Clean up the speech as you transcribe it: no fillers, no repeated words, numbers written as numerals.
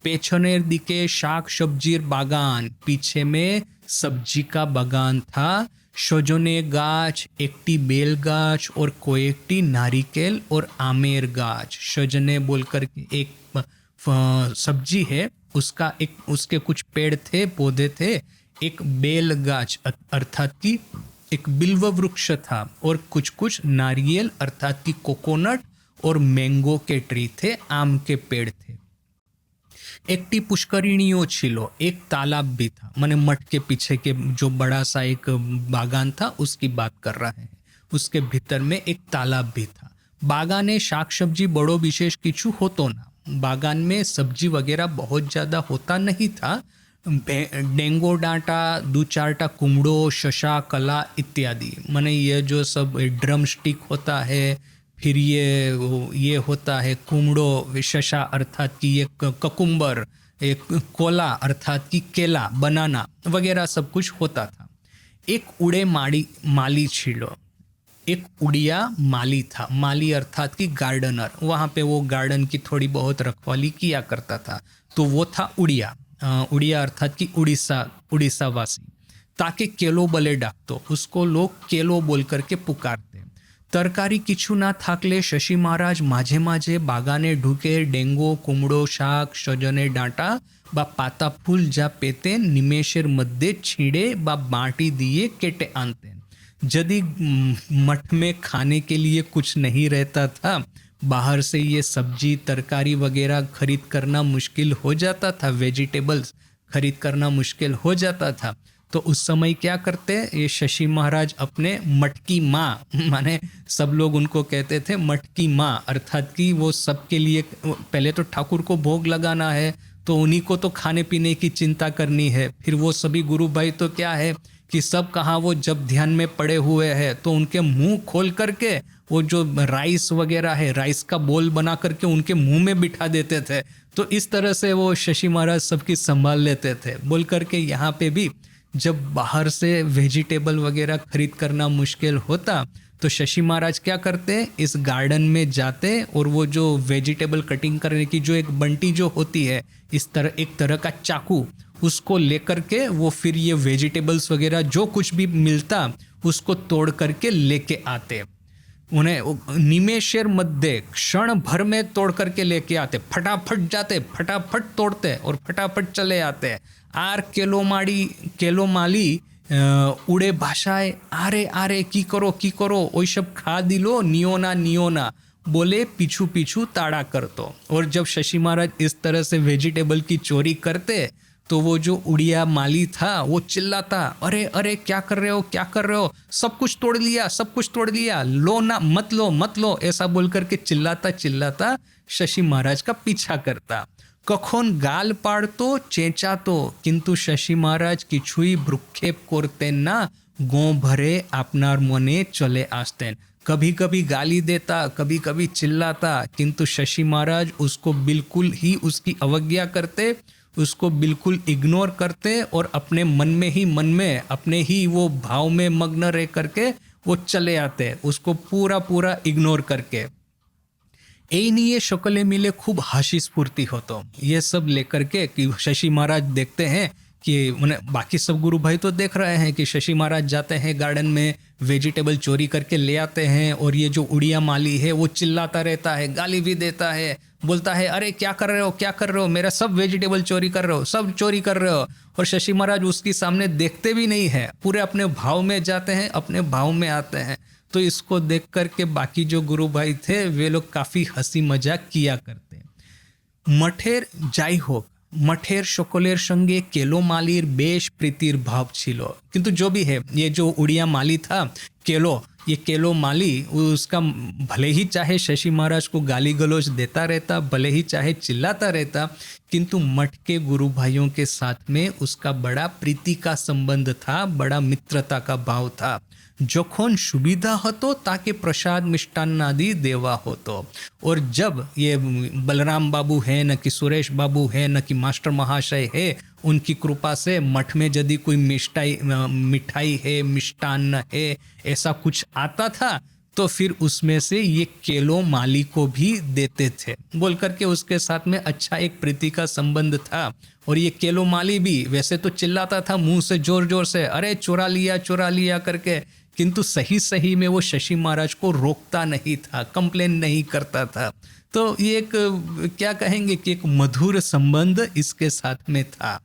पेछनेर दिके शाक सब्जीर बागान, पीछे में सब्जी का बागान था। सजने गाछ, एकटी बेल गाछ और कोएकटी नारिकेल और आमेर गाछ। सजने बोलकर के एक सब्जी है, उसका एक उसके कुछ पेड़ थे, पौधे थे। एक बेल गाछ अर्थात की एक बिल्व वृक्ष था, और कुछ कुछ नारियल अर्थात की कोकोनट और मैंगो के ट्री थे, आम के पेड़ थे। एकटी पुष्करिणियों छिलो, एक तालाब भी था। माने मठ के पीछे के जो बड़ा सा एक बागान था उसकी बात कर रहे हैं। उसके भीतर में एक तालाब भी था। बागाने शाक सब्जी बड़ो विशेष किछु होतो ना। बागान में सब्जी वगैरह बहुत ज़्यादा होता नहीं था। डेंगो डांटा, दो चारटा कुमड़ो, शशा, कला इत्यादि। माने ये जो सब ड्रम स्टिक होता है, फिर ये होता है कुमड़ो, शशा अर्थात की ये ककुम्बर, एक कोला अर्थात की केला, बनाना वगैरह सब कुछ होता था। एक उड़े माली छिलो, एक उड़िया माली था। माली अर्थात की गार्डनर, वहाँ पे वो गार्डन की थोड़ी बहुत रखवाली किया करता था, तो वो था उड़िया। उड़िया अर्थात की उड़ीसा वासी। ताके केलो बले डाकतो, उसको लोग केलो बोल करके पुकारते। तरकारी किछु ना थाकले शशि महाराज माझे माझे बागाने ढुके डेंगो कुमड़ो शाक सजने डांटा बा पाता फूल जा पेते निमेषेर मध्य छीड़े बा बाटी दिए केटे आनते। यदि मठ में खाने के लिए कुछ नहीं रहता था, बाहर से ये सब्जी तरकारी वगैरह खरीद करना मुश्किल हो जाता था, वेजिटेबल्स खरीद करना मुश्किल हो जाता था, तो उस समय क्या करते, ये शशि महाराज अपने मटकी माँ, माने सब लोग उनको कहते थे मटकी माँ, अर्थात कि वो सबके लिए पहले तो ठाकुर को भोग लगाना है, तो उन्हीं को तो खाने पीने की चिंता करनी है। फिर वो सभी गुरु भाई तो क्या है कि सब कहाँ वो जब ध्यान में पड़े हुए हैं, तो उनके मुंह खोल करके वो जो राइस वगैरह है, राइस का बोल बना करके उनके मुंह में बिठा देते थे। तो इस तरह से वो शशि महाराज सबकी संभाल लेते थे। बोल करके यहाँ पे भी जब बाहर से वेजिटेबल वगैरह खरीद करना मुश्किल होता, तो शशि महाराज क्या करते, इस गार्डन में जाते और वो जो वेजिटेबल कटिंग करने की जो एक बंटी जो होती है, इस तरह एक तरह का चाकू, उसको लेकर के वो फिर ये वेजिटेबल्स वगैरह जो कुछ भी मिलता उसको तोड़ करके लेके आते। उन्हें निमेषेर मध्य क्षण भर में तोड़ करके लेके आते, फटाफट जाते, फटाफट तोड़ते और फटाफट चले आते। आर केलो माली उड़े भाषाएं आरे आरे की करो ओई सब खा दिलो नियोना बोले पीछू पीछू ताड़ा कर तो। और जब शशि महाराज इस तरह से वेजिटेबल की चोरी करते, तो वो जो उड़िया माली था वो चिल्लाता, अरे अरे क्या कर रहे हो, सब कुछ तोड़ लिया, लो ना, मत लो, ऐसा बोल करके चिल्लाता शशि महाराज का पीछा करता। कखन गाल पाड़तो चेंचातो, किंतु शशि महाराज किछुई भ्रुक्षेप करते ना, गो भरे आपनार मने चले आसतेन। कभी कभी गाली देता, कभी कभी चिल्लाता, किंतु शशि महाराज उसको बिल्कुल ही उसकी अवज्ञा करते, उसको बिल्कुल इग्नोर करते और अपने मन में अपने ही वो भाव में मग्न रह करके वो चले आते, उसको पूरा इग्नोर करके। यही नहीं, ये शकले मिले खूब हाशी स्फूर्ति होतो। ये सब लेकर के कि शशि महाराज देखते हैं कि बाकी सब गुरु भाई तो देख रहे हैं कि शशि महाराज जाते हैं गार्डन में, वेजिटेबल चोरी करके ले आते हैं, और ये जो उड़िया माली है वो चिल्लाता रहता है, गाली भी देता है, बोलता है अरे क्या कर रहे हो, मेरा सब वेजिटेबल चोरी कर रहे हो। और शशि महाराज उसके सामने देखते भी नहीं है, पूरे अपने भाव में जाते हैं, अपने भाव में आते हैं। तो इसको देख करके बाकी जो गुरु भाई थे वे लोग काफ़ी हंसी मजाक किया करते। मठेर जाई होक, मठेर शकलेर संगे केलो मालिर बेश प्रीतिर भाव छिलो। किंतु जो भी है, ये जो उड़िया माली था ये केलो माली, उसका भले ही चाहे शशि महाराज को गाली गलौज देता रहता, भले ही चाहे चिल्लाता रहता, किंतु मठ के गुरु भाइयों के साथ में उसका बड़ा प्रीति का संबंध था, बड़ा मित्रता का भाव था। जखन सुविधा होतो ताके प्रसाद मिष्टान्न आदि देवा होतो। और जब ये बलराम बाबू है न कि सुरेश बाबू है न कि मास्टर महाशय है, उनकी कृपा से मठ में यदि कोई मिठाई है, मिष्टान्न है, ऐसा कुछ आता था, तो फिर उसमें से ये केलो माली को भी देते थे, बोल करके उसके साथ में अच्छा एक प्रीति का संबंध था। और ये केलो माली भी वैसे तो चिल्लाता था मुंह से जोर जोर से, अरे चुरा लिया करके, किंतु सही सही में वो शशि महाराज को रोकता नहीं था, कंप्लेन नहीं करता था। तो ये एक क्या कहेंगे कि एक मधुर संबंध इसके साथ में था।